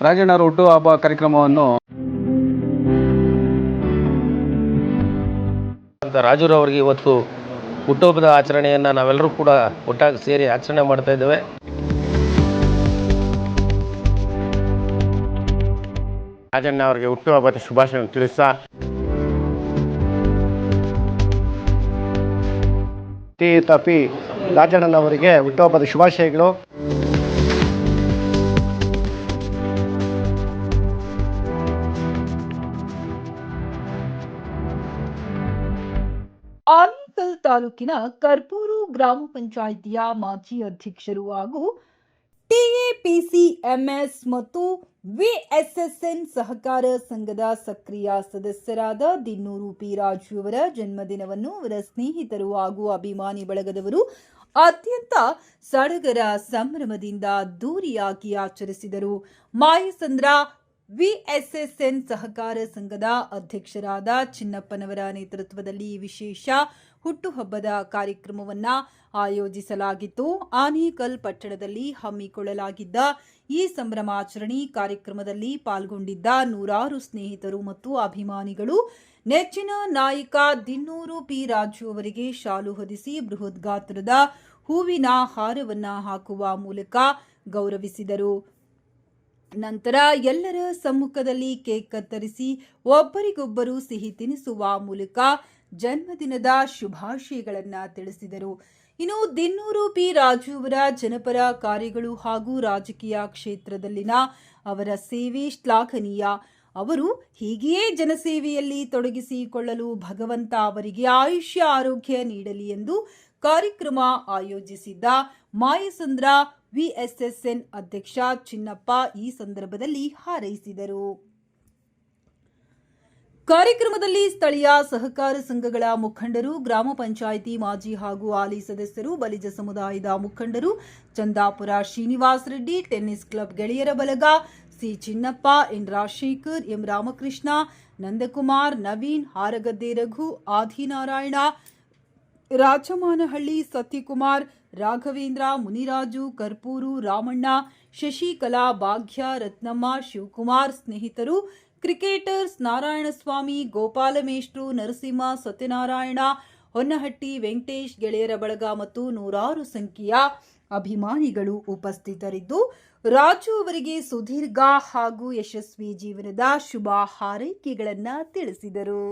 ರಾಜಣ್ಣವರ ಹುಟ್ಟುಹಬ್ಬ ಕಾರ್ಯಕ್ರಮವನ್ನು ರಾಜುರವರಿಗೆ ಇವತ್ತು ಹುಟ್ಟುಹಬ್ಬದ ಆಚರಣೆಯನ್ನು ನಾವೆಲ್ಲರೂ ಕೂಡ ಒಟ್ಟಾಗಿ ಸೇರಿ ಆಚರಣೆ ಮಾಡ್ತಾ ಇದ್ದೇವೆ. ರಾಜಣ್ಣ ಅವರಿಗೆ ಹುಟ್ಟುಹಬ್ಬದ ಶುಭಾಶಯ ತಿಳಿಸ್ತಾ ಪಿ ರಾಜಣ್ಣನವರಿಗೆ ಹುಟ್ಟುಹಬ್ಬದ ಶುಭಾಶಯಗಳು. ಆನೇಕಲ್ ತಾಲೂಕಿನ ಕರ್ಪೂರು ಗ್ರಾಮ ಪಂಚಾಯಿತಿಯ ಮಾಜಿ ಅಧ್ಯಕ್ಷರು ಹಾಗೂ TAPCMS ಮತ್ತು VSSN ಸಹಕಾರ ಸಂಘದ ಸಕ್ರಿಯ ಸದಸ್ಯರಾದ ದಿನ್ನೂರು ಪಿ ರಾಜು ಅವರ ಜನ್ಮದಿನವನ್ನು ಅವರ ಸ್ನೇಹಿತರು ಹಾಗೂ ಅಭಿಮಾನಿ ಬಳಗದವರು ಅತ್ಯಂತ ಸಡಗರ ಸಂಭ್ರಮದಿಂದ ಅದ್ದೂರಿಯಾಗಿ ಆಚರಿಸಿದರು. ಮಾಯಸಂದ್ರ VSSN ಸಹಕಾರ ಸಂಘದ ಅಧ್ಯಕ್ಷರಾದ ಚಿನ್ನಪ್ಪನವರ ನೇತೃತ್ವದಲ್ಲಿ ವಿಶೇಷ ಹುಟ್ಟುಹಬ್ಬದ ಕಾರ್ಯಕ್ರಮವನ್ನು ಆಯೋಜಿಸಲಾಗಿತ್ತು. ಆನೇಕಲ್ ಪಟ್ಟಣದಲ್ಲಿ ಹಮ್ಮಿಕೊಳ್ಳಲಾಗಿದ್ದ ಈ ಸಂಭ್ರಮಾಚರಣೆ ಕಾರ್ಯಕ್ರಮದಲ್ಲಿ ಪಾಲ್ಗೊಂಡಿದ್ದ ನೂರಾರು ಸ್ನೇಹಿತರು ಮತ್ತು ಅಭಿಮಾನಿಗಳು ನೆಚ್ಚಿನ ನಾಯಕ ದಿನ್ನೂರು ಪಿ ರಾಜು ಅವರಿಗೆ ಶಾಲು ಹೊದಿಸಿ ಬೃಹತ್ ಗಾತ್ರದ ಹೂವಿನ ಹಾರವನ್ನ ಹಾಕುವ ಮೂಲಕ ಗೌರವಿಸಿದರು. ನಂತರ ಎಲ್ಲರ ಸಮ್ಮುಖದಲ್ಲಿ ಕೇಕ್ ಕತ್ತರಿಸಿ ಒಬ್ಬರಿಗೊಬ್ಬರು ಸಿಹಿ ತಿನ್ನಿಸುವ ಮೂಲಕ ಜನ್ಮದಿನದ ಶುಭಾಶಯಗಳನ್ನು ತಿಳಿಸಿದರು. ಇನ್ನು ದಿನ್ನೂರು ಪಿ ರಾಜು ಅವರ ಜನಪರ ಕಾರ್ಯಗಳು ಹಾಗೂ ರಾಜಕೀಯ ಕ್ಷೇತ್ರದಲ್ಲಿನ ಅವರ ಸೇವೆ ಶ್ಲಾಘನೀಯ. ಅವರು ಹೀಗೆಯೇ ಜನಸೇವೆಯಲ್ಲಿ ತೊಡಗಿಸಿಕೊಳ್ಳಲು ಭಗವಂತ ಅವರಿಗೆ ಆಯುಷ್ಯ ಆರೋಗ್ಯ ನೀಡಲಿ ಎಂದು ಕಾರ್ಯಕ್ರಮ ಆಯೋಜಿಸಿದ್ದ ಮಾಯಸಂದ್ರ VSSN ಅಧ್ಯಕ್ಷ ಚಿನ್ನಪ್ಪ ಈ ಸಂದರ್ಭದಲ್ಲಿ ಹಾರೈಸಿದರು. ಕಾರ್ಯಕ್ರಮದಲ್ಲಿ ಸ್ಥಳೀಯ ಸಹಕಾರ ಸಂಘಗಳ ಮುಖಂಡರು, ಗ್ರಾಮ ಪಂಚಾಯಿತಿ ಮಾಜಿ ಹಾಗೂ ಹಾಲಿ ಸದಸ್ಯರು, ಬಲಿಜ ಸಮುದಾಯದ ಮುಖಂಡರು, ಚಂದಾಪುರ ಶ್ರೀನಿವಾಸ ರೆಡ್ಡಿ, ಟೆನ್ನಿಸ್ ಕ್ಲಬ್ ಗೆಳೆಯರ ಬಳಗ, C Chinnappa, N Rajashekar, M Ramakrishna, Nandakumar, Naveen, Haragadde Raghu, Adinarayana, Rajamanahalli, Sathyakumar, Raghavendra, Muniraju, Karpuru, Ramanna, Shashikala, Bhagya, Rathnamma, Shivakumar, ಸ್ನೇಹಿತರು, ಕ್ರಿಕೆಟರ್ಸ್ ನಾರಾಯಣಸ್ವಾಮಿ, ಗೋಪಾಲಮೇಷ್ಟ್ರು, ನರಸಿಂಹ, ಸತ್ಯನಾರಾಯಣ, ಹೊನ್ನಹಟ್ಟಿ, ವೆಂಕಟೇಶ್, ಗೆಳೆಯರ ಬಳಗ ಮತ್ತು ನೂರಾರು ಸಂಖ್ಯೆಯ ಅಭಿಮಾನಿಗಳು ಉಪಸ್ಥಿತರಿದ್ದು ರಾಜು ಅವರಿಗೆ ಸುದೀರ್ಘ ಹಾಗೂ ಯಶಸ್ವಿ ಜೀವನದ ಶುಭ ಹಾರೈಕೆಗಳನ್ನು ತಿಳಿಸಿದರು.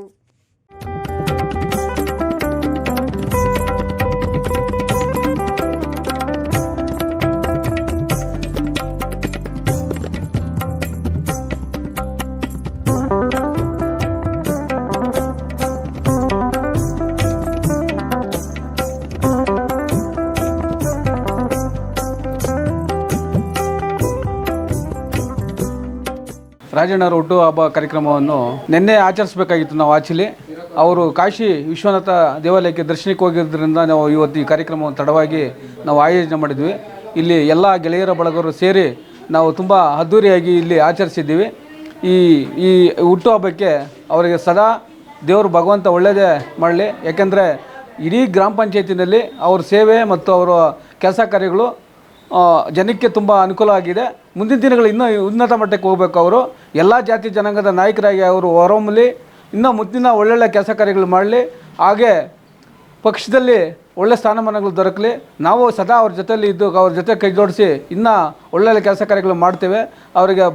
ರಾಜಣ್ಣವರ ಹುಟ್ಟುಹಬ್ಬ ಕಾರ್ಯಕ್ರಮವನ್ನು ನಿನ್ನೆ ಆಚರಿಸಬೇಕಾಗಿತ್ತು. ನಾವು ಆಚಲಿ ಅವರು ಕಾಶಿ ವಿಶ್ವನಾಥ ದೇವಾಲಯಕ್ಕೆ ದರ್ಶನಕ್ಕೆ ಹೋಗಿದ್ದರಿಂದ ನಾವು ಇವತ್ತು ಈ ಕಾರ್ಯಕ್ರಮವನ್ನು ತಡವಾಗಿ ನಾವು ಆಯೋಜನೆ ಮಾಡಿದ್ವಿ. ಇಲ್ಲಿ ಎಲ್ಲ ಗೆಳೆಯರ ಬಳಗರು ಸೇರಿ ನಾವು ತುಂಬ ಅದ್ಧೂರಿಯಾಗಿ ಇಲ್ಲಿ ಆಚರಿಸಿದ್ದೀವಿ. ಈ ಹುಟ್ಟುಹಬ್ಬಕ್ಕೆ ಅವರಿಗೆ ಸದಾ ದೇವರು ಭಗವಂತ ಒಳ್ಳೆಯದೇ ಮಾಡಲಿ. ಯಾಕೆಂದರೆ ಇಡೀ ಗ್ರಾಮ ಪಂಚಾಯತಿನಲ್ಲಿ ಅವ್ರ ಸೇವೆ ಮತ್ತು ಅವರ ಕೆಲಸ ಕಾರ್ಯಗಳು ಜನಕ್ಕೆ ತುಂಬ ಅನುಕೂಲ ಆಗಿದೆ. ಮುಂದಿನ ದಿನಗಳು ಇನ್ನೂ ಉನ್ನತ ಮಟ್ಟಕ್ಕೆ ಹೋಗಬೇಕು. ಅವರು ಎಲ್ಲ ಜಾತಿ ಜನಾಂಗದ ನಾಯಕರಾಗಿ ಅವರು ಹೊರಹೊಮ್ಮಲಿ, ಇನ್ನೂ ಮುಂದಿನ ಒಳ್ಳೊಳ್ಳೆ ಕೆಲಸ ಕಾರ್ಯಗಳು ಮಾಡಲಿ. ಹಾಗೆ ಪಕ್ಷದಲ್ಲಿ ಒಳ್ಳೆ ಸ್ಥಾನಮಾನಗಳು ದೊರಕಲಿ. ನಾವು ಸದಾ ಅವ್ರ ಜೊತೆಯಲ್ಲಿ ಇದ್ದು ಅವ್ರ ಜೊತೆ ಕೈ ಜೋಡಿಸಿ ಇನ್ನೂ ಒಳ್ಳೊಳ್ಳೆ ಕೆಲಸ ಕಾರ್ಯಗಳು ಮಾಡ್ತೇವೆ. ಅವರಿಗೆ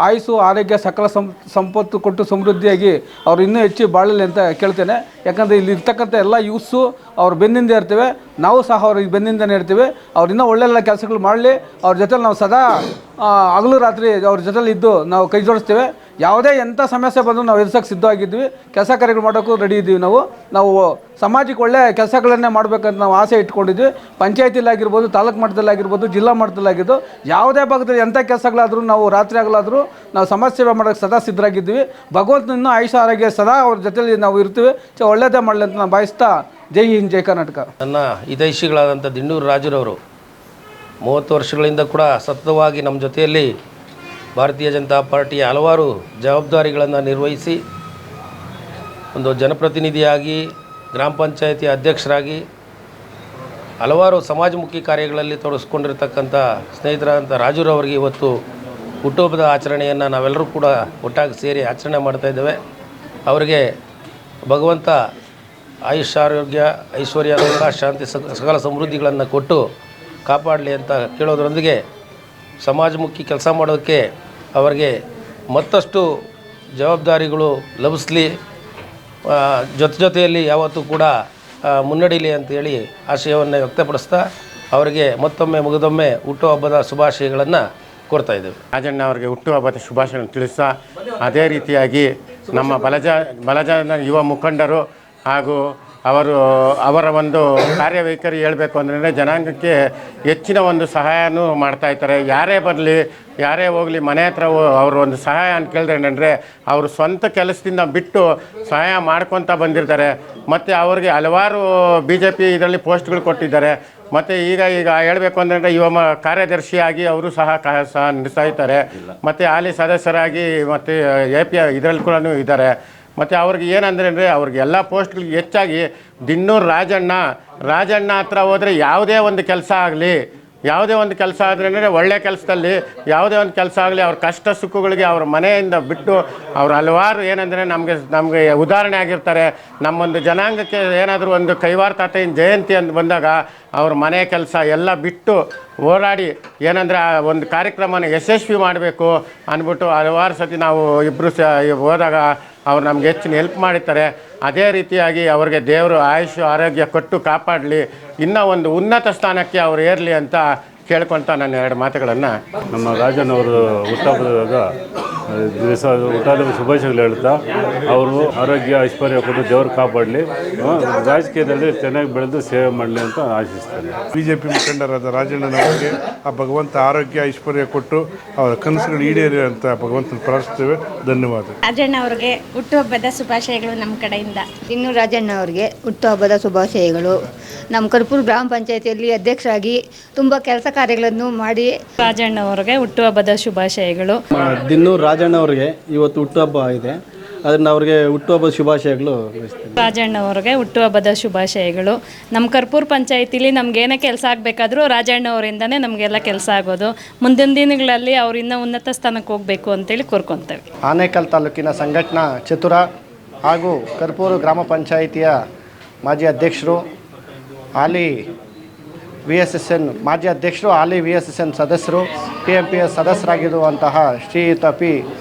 ಆಯುಸ್ಸು ಆರೋಗ್ಯ ಸಕಲ ಸಂಪತ್ತು ಕೊಟ್ಟು ಸಮೃದ್ಧಿಯಾಗಿ ಅವರು ಇನ್ನೂ ಹೆಚ್ಚು ಬಾಳಲಿ ಅಂತ ಕೇಳ್ತೇನೆ. ಯಾಕಂದರೆ ಇಲ್ಲಿ ಇರ್ತಕ್ಕಂಥ ಎಲ್ಲ ಯೂತ್ಸು ಅವ್ರ ಬೆನ್ನಿಂದ ಇರ್ತೇವೆ, ನಾವು ಸಹ ಅವ್ರಿಗೆ ಬೆನ್ನಿಂದನೇ ಇರ್ತೀವಿ. ಅವ್ರು ಇನ್ನೂ ಒಳ್ಳೆಲ್ಲ ಕೆಲಸಗಳು ಮಾಡಲಿ. ಅವ್ರ ಜೊತೆಲಿ ನಾವು ಸದಾ ಹಗಲು ರಾತ್ರಿ ಅವ್ರ ಜೊತೆಲಿ ಇದ್ದು ನಾವು ಕೈ ಜೋಡಿಸ್ತೇವೆ. ಯಾವುದೇ ಎಂಥ ಸಮಸ್ಯೆ ಬಂದರೂ ನಾವು ಎದುರಿಸೋಕ್ಕೆ ಸಿದ್ಧವಾಗಿದ್ವಿ. ಕೆಲಸ ಕಾರ್ಯಗಳು ಮಾಡೋಕ್ಕೂ ರೆಡಿ ಇದ್ದೀವಿ. ನಾವು ಸಮಾಜಕ್ಕೆ ಒಳ್ಳೆಯ ಕೆಲಸಗಳನ್ನೇ ಮಾಡಬೇಕಂತ ನಾವು ಆಸೆ ಇಟ್ಕೊಂಡಿದ್ವಿ. ಪಂಚಾಯತಿಲಾಗಿರ್ಬೋದು, ತಾಲೂಕು ಮಟ್ಟದಲ್ಲಾಗಿರ್ಬೋದು, ಜಿಲ್ಲಾ ಮಟ್ಟದಲ್ಲಾಗಿದ್ದು ಯಾವುದೇ ಭಾಗದಲ್ಲಿ ಎಂಥ ಕೆಲಸಗಳಾದರೂ ನಾವು ರಾತ್ರಿ ಆಗಲಾದರೂ ನಾವು ಸಮಾಜ ಸೇವೆ ಮಾಡೋಕ್ಕೆ ಸದಾ ಸಿದ್ಧರಾಗಿದ್ದೀವಿ. ಭಗವಂತನನ್ನು ಆಯುಷ್ಯ ಆರೋಗ್ಯ ಸದಾ ಅವ್ರ ಜೊತೆಲಿ ನಾವು ಇರ್ತೀವಿ. ಒಳ್ಳೆಯದೇ ಮಾಡಲಿ ಅಂತ ನಾನು ಭಾವಿಸ್ತಾ ಜೈ ಹಿಂದ್, ಜೈ ಕರ್ನಾಟಕ. ನನ್ನ ಹಿತೈಷಿಗಳಾದಂಥ ದಿನ್ನೂರು ರಾಜುರವರು 30 ವರ್ಷಗಳಿಂದ ಕೂಡ ಸತತವಾಗಿ ನಮ್ಮ ಜೊತೆಯಲ್ಲಿ ಭಾರತೀಯ ಜನತಾ ಪಾರ್ಟಿಯ ಹಲವಾರು ಜವಾಬ್ದಾರಿಗಳನ್ನು ನಿರ್ವಹಿಸಿ ಒಂದು ಜನಪ್ರತಿನಿಧಿಯಾಗಿ ಗ್ರಾಮ ಪಂಚಾಯಿತಿ ಅಧ್ಯಕ್ಷರಾಗಿ ಹಲವಾರು ಸಮಾಜಮುಖಿ ಕಾರ್ಯಗಳಲ್ಲಿ ತೊಡಗಿಸ್ಕೊಂಡಿರ್ತಕ್ಕಂಥ ಸ್ನೇಹಿತರಾದಂಥ ರಾಜುರವರಿಗೆ ಇವತ್ತು ಹುಟ್ಟುಹಬ್ಬದ ಆಚರಣೆಯನ್ನು ನಾವೆಲ್ಲರೂ ಕೂಡ ಒಟ್ಟಾಗಿ ಸೇರಿ ಆಚರಣೆ ಮಾಡ್ತಾಯಿದ್ದೇವೆ. ಅವರಿಗೆ ಭಗವಂತ ಆಯುಷ್ ಆರೋಗ್ಯ ಐಶ್ವರ್ಯ ಸುಖ ಶಾಂತಿ ಸಕಲ ಸಮೃದ್ಧಿಗಳನ್ನು ಕೊಟ್ಟು ಕಾಪಾಡಲಿ ಅಂತ ಕೇಳೋದ್ರೊಂದಿಗೆ ಸಮಾಜಮುಖಿ ಕೆಲಸ ಮಾಡೋದಕ್ಕೆ ಅವರಿಗೆ ಮತ್ತಷ್ಟು ಜವಾಬ್ದಾರಿಗಳು ಲಭಿಸಲಿ, ಜೊತೆಯಲ್ಲಿ ಯಾವತ್ತೂ ಕೂಡ ಮುನ್ನಡೀಲಿ ಅಂತೇಳಿ ಆಶಯವನ್ನು ವ್ಯಕ್ತಪಡಿಸ್ತಾ ಅವರಿಗೆ ಮತ್ತೊಮ್ಮೆ ಮುಗಿದೊಮ್ಮೆ ಹುಟ್ಟುಹಬ್ಬದ ಶುಭಾಶಯಗಳನ್ನು ಕೋರ್ತಾ ಇದ್ದೇವೆ. ರಾಜಣ್ಣ ಅವರಿಗೆ ಹುಟ್ಟುಹಬ್ಬದ ಶುಭಾಶಯಗಳನ್ನು ತಿಳಿಸ್ತಾ ಅದೇ ರೀತಿಯಾಗಿ ನಮ್ಮ ಬಲಜನ ಯುವ ಮುಖಂಡರು ಹಾಗೂ ಅವರ ಒಂದು ಕಾರ್ಯವೈಖರಿ ಹೇಳಬೇಕು ಅಂದರೆ ಜನಾಂಗಕ್ಕೆ ಹೆಚ್ಚಿನ ಒಂದು ಸಹಾಯನೂ ಮಾಡ್ತಾಯಿರ್ತಾರೆ. ಯಾರೇ ಬರಲಿ ಯಾರೇ ಹೋಗಲಿ ಮನೆ ಹತ್ರ ಅವರು ಒಂದು ಸಹಾಯ ಅಂತ ಕೇಳಿದ್ರೆ ಏನಂದರೆ ಅವರು ಸ್ವಂತ ಕೆಲಸದಿಂದ ಬಿಟ್ಟು ಸಹಾಯ ಮಾಡ್ಕೊತ ಬಂದಿರ್ತಾರೆ. ಮತ್ತು ಅವ್ರಿಗೆ ಹಲವಾರು BJP ಇದರಲ್ಲಿ ಪೋಸ್ಟ್ಗಳು ಕೊಟ್ಟಿದ್ದಾರೆ. ಮತ್ತು ಈಗ ಹೇಳಬೇಕು ಅಂದರೆ ಯುವ ಕಾರ್ಯದರ್ಶಿಯಾಗಿ ಅವರು ಸಹ ನಡೆಸ್ತಾ ಇದ್ದಾರೆ. ಮತ್ತು ಹಾಲಿ ಸದಸ್ಯರಾಗಿ ಮತ್ತು AP ಇದರಲ್ಲಿ ಕೂಡ ಇದ್ದಾರೆ. ಮತ್ತು ಅವ್ರಿಗೆ ಏನಂದರೆ ಅವ್ರಿಗೆ ಎಲ್ಲ ಪೋಸ್ಟ್ಗಳಿಗೆ ಹೆಚ್ಚಾಗಿ ದಿನ್ನೂರು ರಾಜಣ್ಣ ಹತ್ರ ಹೋದರೆ ಯಾವುದೇ ಒಂದು ಕೆಲಸ ಆಗಲಿ ಅಂದರೆ ಒಳ್ಳೆ ಕೆಲಸದಲ್ಲಿ ಯಾವುದೇ ಒಂದು ಕೆಲಸ ಆಗಲಿ ಅವ್ರ ಕಷ್ಟ ಸುಖಗಳಿಗೆ ಅವ್ರ ಮನೆಯಿಂದ ಬಿಟ್ಟು ಅವ್ರು ಹಲವಾರು ಏನಂದರೆ ನಮಗೆ ಉದಾಹರಣೆ ಆಗಿರ್ತಾರೆ. ನಮ್ಮೊಂದು ಜನಾಂಗಕ್ಕೆ ಏನಾದರೂ ಒಂದು ಕೈವಾರ ತಾತಯ್ಯನ ಜಯಂತಿ ಅಂತ ಬಂದಾಗ ಅವ್ರ ಮನೆ ಕೆಲಸ ಎಲ್ಲ ಬಿಟ್ಟು ಓಡಾಡಿ ಏನಂದರೆ ಆ ಒಂದು ಕಾರ್ಯಕ್ರಮನ ಯಶಸ್ವಿ ಮಾಡಬೇಕು ಅಂದ್ಬಿಟ್ಟು ಹಲವಾರು ಸತಿ ನಾವು ಇಬ್ಬರು ಹೋದಾಗ ಅವ್ರು ನಮ್ಗೆ ಹೆಚ್ಚಿನ ಹೆಲ್ಪ್ ಮಾಡಿರ್ತಾರೆ. ಅದೇ ರೀತಿಯಾಗಿ ಅವ್ರಿಗೆ ದೇವರು ಆಯುಷ್ ಆರೋಗ್ಯ ಕೊಟ್ಟು ಕಾಪಾಡಲಿ, ಇನ್ನೂ ಒಂದು ಉನ್ನತ ಸ್ಥಾನಕ್ಕೆ ಅವ್ರು ಏರಲಿ ಅಂತ ಕೇಳ್ಕೊತ ನಾನು ಎರಡು ಮಾತುಗಳನ್ನು ನಮ್ಮ ರಾಜನವರು ಹುಟ್ಟುಹಬ್ಬದಾಗ ಹುಟ್ಟುಹಬ್ಬದ ಶುಭಾಶಯಗಳು ಹೇಳ್ತಾ ಅವರು ಆರೋಗ್ಯ ಐಶ್ವರ್ಯ ಕೊಟ್ಟು ದೇವರು ಕಾಪಾಡಲಿ, ರಾಜಕೀಯದಲ್ಲಿ ಚೆನ್ನಾಗಿ ಬೆಳೆದು ಸೇವೆ ಮಾಡಲಿ ಅಂತ ಆಶಿಸ್ತೇನೆ. BJP ಮುಖಂಡರಾದ ರಾಜಣ್ಣನವರಿಗೆ ಆ ಭಗವಂತ ಆರೋಗ್ಯ ಐಶ್ವರ್ಯ ಕೊಟ್ಟು ಅವರ ಕನಸುಗಳು ಈಡೇರಿ ಅಂತ ಭಗವಂತನ ಪ್ರಾರ್ಥಿಸ್ತೇವೆ. ಧನ್ಯವಾದ. ರಾಜಣ್ಣ ಅವರಿಗೆ ಹುಟ್ಟುಹಬ್ಬದ ಶುಭಾಶಯಗಳು ನಮ್ಮ ಕಡೆಯಿಂದ. ಇನ್ನು ರಾಜಣ್ಣ ಅವರಿಗೆ ಹುಟ್ಟುಹಬ್ಬದ ಶುಭಾಶಯಗಳು. ನಮ್ಮ ಕರ್ಪೂರ ಗ್ರಾಮ ಪಂಚಾಯಿತಿಯಲ್ಲಿ ಅಧ್ಯಕ್ಷರಾಗಿ ತುಂಬ ಕೆಲಸ ಕಾರ್ಯಗಳನ್ನು ಮಾಡಿ ರಾಜಣ್ಣ ಅವರಿಗೆ ಹುಟ್ಟುಹಬ್ಬದ ಶುಭಾಶಯಗಳು. ದಿನ್ನೂರು ರಾಜಣ್ಣ ಅವರಿಗೆ ಇವತ್ತು ಹುಟ್ಟುಹಬ್ಬ ಇದೆ, ಅದನ್ನು ಅವ್ರಿಗೆ ಹುಟ್ಟುಹಬ್ಬದ ಶುಭಾಶಯಗಳು. ರಾಜಣ್ಣ ಅವರಿಗೆ ಹುಟ್ಟುಹಬ್ಬದ ಶುಭಾಶಯಗಳು. ನಮ್ಮ ಕರ್ಪೂರ ಪಂಚಾಯಿತಿಲಿ ನಮಗೇನೇ ಕೆಲಸ ಆಗಬೇಕಾದ್ರೂ ರಾಜಣ್ಣ ಅವರಿಂದನೇ ನಮಗೆಲ್ಲ ಕೆಲಸ ಆಗೋದು. ಮುಂದಿನ ದಿನಗಳಲ್ಲಿ ಅವ್ರು ಇನ್ನೂ ಉನ್ನತ ಸ್ಥಾನಕ್ಕೆ ಹೋಗಬೇಕು ಅಂತೇಳಿ ಕೋರ್ಕೊತೇವೆ. ಆನೇಕಲ್ ತಾಲೂಕಿನ ಸಂಘಟನಾ ಚತುರ ಹಾಗೂ ಕರ್ಪೂರ ಗ್ರಾಮ ಪಂಚಾಯಿತಿಯ ಮಾಜಿ ಅಧ್ಯಕ್ಷರು, ಹಾಲಿ VSSN ಮಾಜಿ ಅಧ್ಯಕ್ಷರು, ಹಾಲಿ VSSN ಸದಸ್ಯರು, PMPS ಸದಸ್ಯರಾಗಿರುವಂತಹ ಶ್ರೀಯುತ P.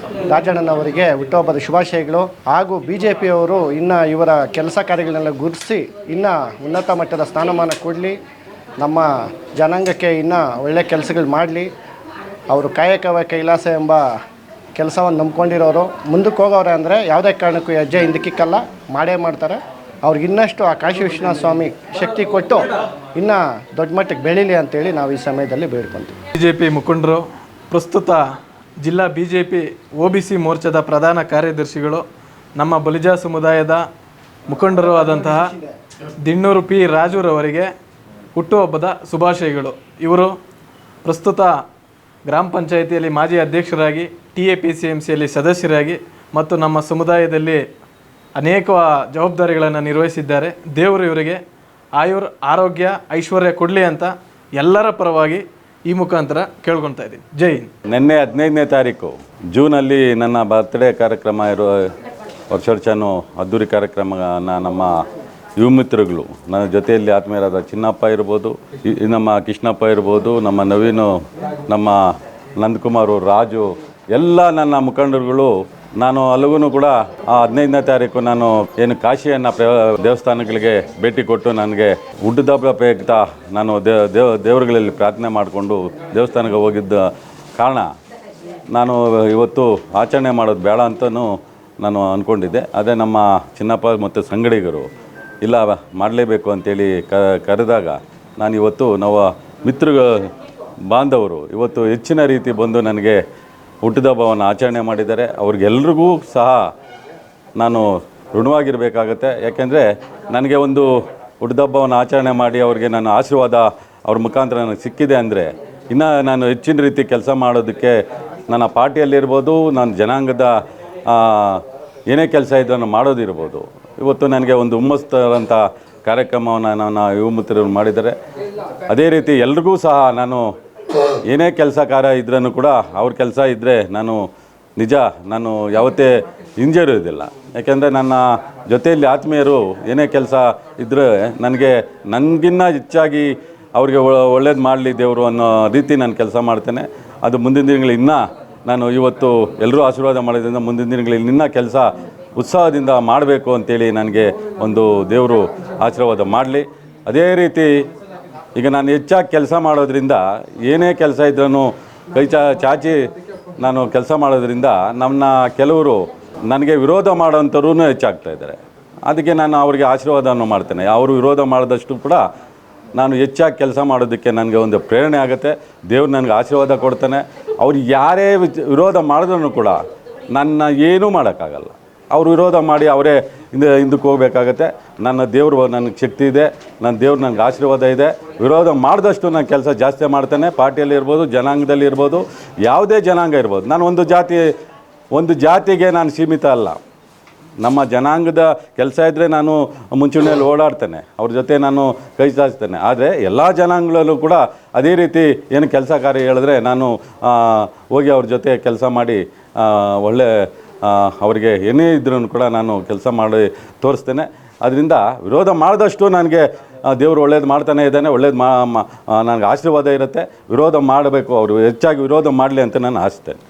ರಾಜಣ್ಣನವರಿಗೆ ಹುಟ್ಟುಹಬ್ಬದ ಶುಭಾಶಯಗಳು. ಹಾಗೂ BJPಯವರು ಇನ್ನು ಇವರ ಕೆಲಸ ಕಾರ್ಯಗಳನ್ನೆಲ್ಲ ಗುರುತಿಸಿ ಇನ್ನೂ ಉನ್ನತ ಮಟ್ಟದ ಸ್ಥಾನಮಾನ ಕೊಡಲಿ, ನಮ್ಮ ಜನಾಂಗಕ್ಕೆ ಇನ್ನೂ ಒಳ್ಳೆಯ ಕೆಲಸಗಳು ಮಾಡಲಿ. ಅವರು ಕಾಯಕವೇ ಕೈಲಾಸ ಎಂಬ ಕೆಲಸವನ್ನು ನಂಬ್ಕೊಂಡಿರೋರು, ಮುಂದಕ್ಕೆ ಹೋಗೋರೆ ಅಂದರೆ ಯಾವುದೇ ಕಾರಣಕ್ಕೂ ಹೆಜ್ಜೆ ಹಿಂದಕ್ಕಿಕ್ಕಲ್ಲ, ಮಾಡೇ ಮಾಡ್ತಾರೆ. ಅವ್ರಿಗೆ ಇನ್ನಷ್ಟು ಆ ಕಾಶಿ ವಿಶ್ವನಾಥ ಸ್ವಾಮಿ ಶಕ್ತಿ ಕೊಟ್ಟು ಇನ್ನೂ ದೊಡ್ಡ ಮಟ್ಟಕ್ಕೆ ಬೆಳೀಲಿ ಅಂತೇಳಿ ನಾವು ಈ ಸಮಯದಲ್ಲಿ ಬೇಡ್ಕೊತೀವಿ. BJP ಮುಖಂಡರು, ಪ್ರಸ್ತುತ ಜಿಲ್ಲಾ BJP OBC ಮೋರ್ಚಾದ ಪ್ರಧಾನ ಕಾರ್ಯದರ್ಶಿಗಳು, ನಮ್ಮ ಬಲಿಜ ಸಮುದಾಯದ ಮುಖಂಡರು ಆದಂತಹ ದಿನ್ನೂರು P. ರಾಜುರವರಿಗೆ ಹುಟ್ಟುಹಬ್ಬದ ಶುಭಾಶಯಗಳು. ಇವರು ಪ್ರಸ್ತುತ ಗ್ರಾಮ ಪಂಚಾಯಿತಿಯಲ್ಲಿ ಮಾಜಿ ಅಧ್ಯಕ್ಷರಾಗಿ, TAPCMCಯಲ್ಲಿ ಸದಸ್ಯರಾಗಿ ಮತ್ತು ನಮ್ಮ ಸಮುದಾಯದಲ್ಲಿ ಅನೇಕ ಜವಾಬ್ದಾರಿಗಳನ್ನು ನಿರ್ವಹಿಸಿದ್ದಾರೆ. ದೇವರು ಇವರಿಗೆ ಆರೋಗ್ಯ ಐಶ್ವರ್ಯ ಕೊಡಲಿ ಅಂತ ಎಲ್ಲರ ಪರವಾಗಿ ಈ ಮುಖಾಂತರ ಕೇಳ್ಕೊತಾ ಇದ್ದೀನಿ. ಜೈ ಹಿಂದ್. ನಿನ್ನೆ 15ನೇ ತಾರೀಕು ಜೂನಲ್ಲಿ ನನ್ನ ಬರ್ತ್ಡೇ ಕಾರ್ಯಕ್ರಮ ಇರುವ ವರ್ಷಾನು ಅದ್ದೂರಿ ಕಾರ್ಯಕ್ರಮನ ನಮ್ಮ ಯುವ ಮಿತ್ರಗಳು ನನ್ನ ಜೊತೆಯಲ್ಲಿ ಆತ್ಮೀಯರಾದ ಚಿನ್ನಪ್ಪ ಇರ್ಬೋದು, ನಮ್ಮ ಕೃಷ್ಣಪ್ಪ ಇರ್ಬೋದು, ನಮ್ಮ ನವೀನು, ನಮ್ಮ ನಂದಕುಮಾರು, ರಾಜು, ಎಲ್ಲ ನನ್ನ ಮುಖಂಡರುಗಳು, ನಾನು ಅಲ್ಲಿಗೂ ಕೂಡ ಆ 15ನೇ ತಾರೀಕು ನಾನು ಏನು ಕಾಶಿಯನ್ನು ದೇವಸ್ಥಾನಗಳಿಗೆ ಭೇಟಿ ಕೊಟ್ಟು ನನಗೆ ಹುಟ್ಟುಹಬ್ಬ ಪ್ರಯುಕ್ತ ನಾನು ದೇವರುಗಳಲ್ಲಿ ಪ್ರಾರ್ಥನೆ ಮಾಡಿಕೊಂಡು ದೇವಸ್ಥಾನಕ್ಕೆ ಹೋಗಿದ್ದ ಕಾರಣ ನಾನು ಇವತ್ತು ಆಚರಣೆ ಮಾಡೋದು ಬೇಡ ಅಂತಲೂ ನಾನು ಅಂದ್ಕೊಂಡಿದ್ದೆ. ಅದೇ ನಮ್ಮ ಚಿನ್ನಪ್ಪ ಮತ್ತು ಸಂಗಡಿಗರು ಇಲ್ಲ ಮಾಡಲೇಬೇಕು ಅಂತೇಳಿ ಕರೆದಾಗ ನಾನು ಇವತ್ತು ನಾವು ಬಾಂಧವರು ಇವತ್ತು ಹೆಚ್ಚಿನ ರೀತಿ ಬಂದು ನನಗೆ ಹುಟ್ಟುಹಬ್ಬವನ್ನು ಆಚರಣೆ ಮಾಡಿದ್ದಾರೆ. ಅವ್ರಿಗೆಲ್ರಿಗೂ ಸಹ ನಾನು ಋಣವಾಗಿರಬೇಕಾಗತ್ತೆ. ಯಾಕೆಂದರೆ ನನಗೆ ಒಂದು ಹುಟ್ಟುಹಬ್ಬವನ್ನು ಆಚರಣೆ ಮಾಡಿ ಅವ್ರಿಗೆ ನಾನು ಆಶೀರ್ವಾದ ಅವ್ರ ಮುಖಾಂತರ ನನಗೆ ಸಿಕ್ಕಿದೆ ಅಂದರೆ ಇನ್ನು ನಾನು ಹೆಚ್ಚಿನ ರೀತಿ ಕೆಲಸ ಮಾಡೋದಕ್ಕೆ ನನ್ನ ಪಾರ್ಟಿಯಲ್ಲಿರ್ಬೋದು, ನನ್ನ ಜನಾಂಗದ ಏನೇ ಕೆಲಸ ಇದ್ರೂ ಮಾಡೋದಿರ್ಬೋದು, ಇವತ್ತು ನನಗೆ ಒಂದು ಹುಮ್ಮಸ್ತರಂಥ ಕಾರ್ಯಕ್ರಮವನ್ನು ನನ್ನ ಯುವ ಮಿತ್ರರು ಮಾಡಿದ್ದಾರೆ. ಅದೇ ರೀತಿ ಎಲ್ರಿಗೂ ಸಹ ನಾನು ಏನೇ ಕೆಲಸ ಕಾರ್ಯ ಇದ್ರೂ ಕೂಡ ಅವ್ರ ಕೆಲಸ ಇದ್ದರೆ ನಾನು ಯಾವತ್ತೇ ಹಿಂಜರಿಯೋದಿಲ್ಲ. ಯಾಕೆಂದರೆ ನನ್ನ ಜೊತೆಯಲ್ಲಿ ಆತ್ಮೀಯರು ಏನೇ ಕೆಲಸ ಇದ್ದರೆ ನನಗಿನ್ನ ಹೆಚ್ಚಾಗಿ ಅವ್ರಿಗೆ ಒಳ್ಳೇದು ಮಾಡಲಿ ದೇವರು ಅನ್ನೋ ರೀತಿ ನಾನು ಕೆಲಸ ಮಾಡ್ತೇನೆ. ಅದು ಮುಂದಿನ ದಿನಗಳಲ್ಲಿ ನಾನು ಇವತ್ತು ಎಲ್ಲರೂ ಆಶೀರ್ವಾದ ಮಾಡೋದ್ರಿಂದ ಮುಂದಿನ ದಿನಗಳಲ್ಲಿ ಇನ್ನೂ ಕೆಲಸ ಉತ್ಸಾಹದಿಂದ ಮಾಡಬೇಕು ಅಂತೇಳಿ ನನಗೆ ಒಂದು ದೇವರು ಆಶೀರ್ವಾದ ಮಾಡಲಿ. ಅದೇ ರೀತಿ ಈಗ ನಾನು ಹೆಚ್ಚಾಗಿ ಕೆಲಸ ಮಾಡೋದ್ರಿಂದ ಏನೇ ಕೆಲಸ ಇದ್ರೂ ಕೈ ಚಾಚಿ ನಾನು ಕೆಲಸ ಮಾಡೋದ್ರಿಂದ ಕೆಲವರು ನನಗೆ ವಿರೋಧ ಮಾಡೋಂಥವ್ರೂ ಹೆಚ್ಚಾಗ್ತಾ ಇದ್ದಾರೆ. ಅದಕ್ಕೆ ನಾನು ಅವರಿಗೆ ಆಶೀರ್ವಾದವನ್ನು ಮಾಡ್ತೇನೆ. ಅವರು ವಿರೋಧ ಮಾಡಿದಷ್ಟು ಕೂಡ ನಾನು ಹೆಚ್ಚಾಗಿ ಕೆಲಸ ಮಾಡೋದಕ್ಕೆ ನನಗೆ ಒಂದು ಪ್ರೇರಣೆ ಆಗುತ್ತೆ. ದೇವ್ರು ನನಗೆ ಆಶೀರ್ವಾದ ಕೊಡ್ತಾನೆ. ಅವ್ರು ಯಾರೇ ವಿರೋಧ ಮಾಡಿದ್ರೂ ಕೂಡ ನನ್ನ ಏನೂ ಮಾಡೋಕ್ಕಾಗಲ್ಲ. ಅವರು ವಿರೋಧ ಮಾಡಿ ಅವರೇ ಹಿಂದಕ್ಕೆ ಹೋಗಬೇಕಾಗತ್ತೆ. ನನ್ನ ದೇವರು ನನಗೆ ಶಕ್ತಿ ಇದೆ, ನನ್ನ ದೇವ್ರು ನನಗೆ ಆಶೀರ್ವಾದ ಇದೆ. ವಿರೋಧ ಮಾಡಿದಷ್ಟು ನಾನು ಕೆಲಸ ಜಾಸ್ತಿ ಮಾಡ್ತೇನೆ. ಪಾರ್ಟಿಯಲ್ಲಿ ಇರ್ಬೋದು, ಜನಾಂಗದಲ್ಲಿ ಇರ್ಬೋದು, ಯಾವುದೇ ಜನಾಂಗ ಇರ್ಬೋದು. ನಾನು ಒಂದು ಜಾತಿಗೆ ನಾನು ಸೀಮಿತ ಅಲ್ಲ. ನಮ್ಮ ಜನಾಂಗದ ಕೆಲಸ ಇದ್ದರೆ ನಾನು ಮುಂಚೂಣಿಯಲ್ಲಿ ಓಡಾಡ್ತೇನೆ, ಅವ್ರ ಜೊತೆ ನಾನು ಕೈ ಚಾಚ್ತೇನೆ. ಆದರೆ ಎಲ್ಲ ಜನಾಂಗಗಳಲ್ಲೂ ಕೂಡ ಅದೇ ರೀತಿ ಏನು ಕೆಲಸ ಕಾರ್ಯ ಹೇಳಿದ್ರೆ ನಾನು ಹೋಗಿ ಅವ್ರ ಜೊತೆ ಕೆಲಸ ಮಾಡಿ ಒಳ್ಳೆ ಅವರಿಗೆ ಏನೇ ಇದ್ರೂ ಕೂಡ ನಾನು ಕೆಲಸ ಮಾಡಿ ತೋರಿಸ್ತೇನೆ. ಅದರಿಂದ ವಿರೋಧ ಮಾಡಿದಷ್ಟು ನನಗೆ ದೇವರು ಒಳ್ಳೇದು ಮಾಡ್ತಾನೆ ಇದ್ದಾನೆ. ಒಳ್ಳೇದು ನನಗೆ ಆಶೀರ್ವಾದ ಇರುತ್ತೆ. ವಿರೋಧ ಮಾಡಬೇಕು, ಅವರು ಹೆಚ್ಚಾಗಿ ವಿರೋಧ ಮಾಡಲಿ ಅಂತ ನಾನು ಆಶಿಸ್ತೇನೆ.